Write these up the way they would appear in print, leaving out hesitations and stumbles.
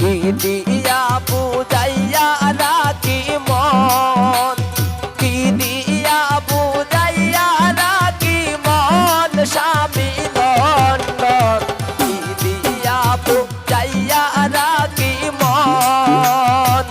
কি দিয়া বুঝাইয়া রাখি মন, কি দিয়া বুঝাইয়া রাখি মন স্বামী লন্ডন, কি দিয়া বুঝাইয়া রাখি মন।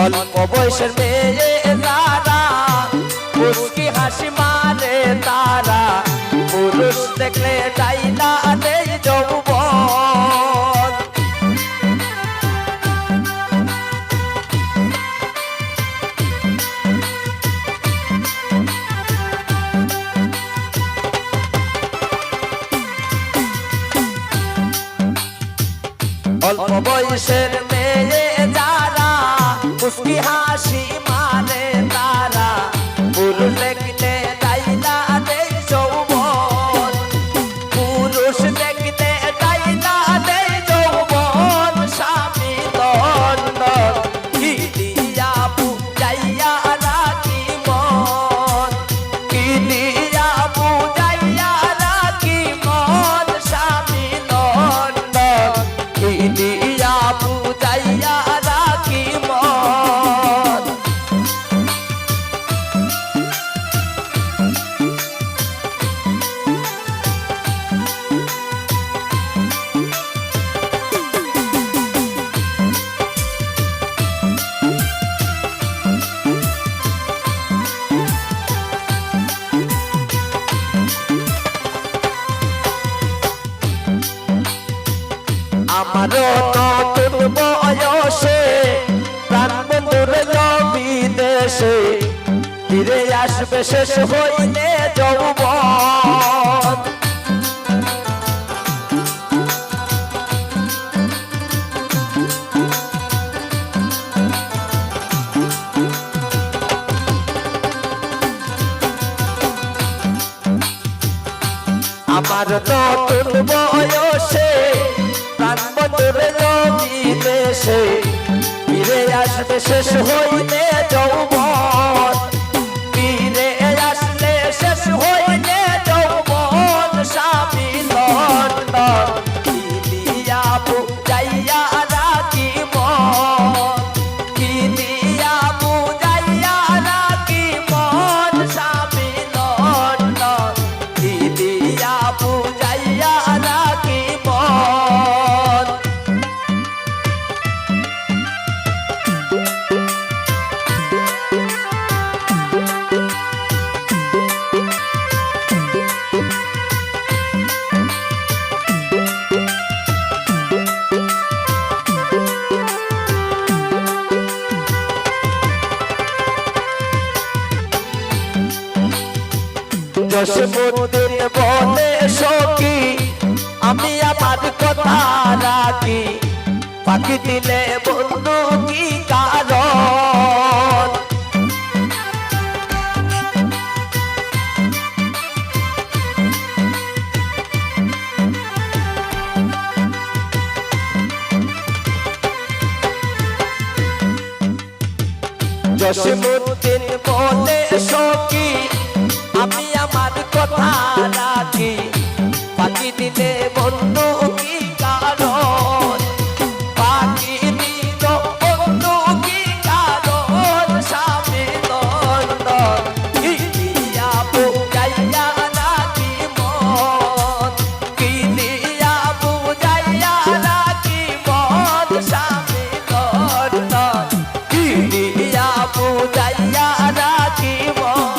অল্প বয়সের মেয়ে যারা মুস্কি হাসি মারে তারা, পুরুষ দেখলে যাইলা নেই যৌবন। অল্প বয়সের মেয়ে যারা মুস্কি হাসি মারে তারা, পুরুষ দেখলে যাইলা নেই যৌবন, পুরুষ দেখলে যাইলা নেই যৌবন স্বামী লন্ডন, কি দিয়া বুঝাইয়া রাখি মন, কি দিয়া বুঝাইয়া রাখি মন স্বামী লন্ডন, কি দিয়া বুঝাইয়া রাখি মন। আমারও নতুন বয়সে প্রাণ বন্ধুর বিদেশে, ফিরে আসবে শেষ হইলে যৌবন। আমার নতুন বয়সে প্রাণ বন্ধুর বিদেশে, ফিরে আসবে শেষ হইলে যৌবন, ফিরে আসলে শেষ হইলে যৌবন স্বামী লন্ডন, কি দিয়া বুঝাইয়া রাখি মন, কি দিয়া বুঝাইয়া রাখি মন স্বামী লন্ডন, কি দিয়া বুঝাইয়া রাখি মন। জসীমউদ্দিন বলে সখী আমি আমার কথা রাখি, ফাঁকি দিলে বন্ধু কি কারণ, জসীমউদ্দিন বলে সখী আমি আমার কথা রাখি, ফাঁকি দিলে বন্ধু কি কারণ, ফাঁকি দিল বন্ধু কি কারণ স্বামী লন্ডন, কি দিয়া বুঝাইয়া রাখি মন, কি দিয়া বুঝাইয়া রাখি মন স্বামী লন্ডন, কি দিয়া বুঝাইয়া রাখি মন।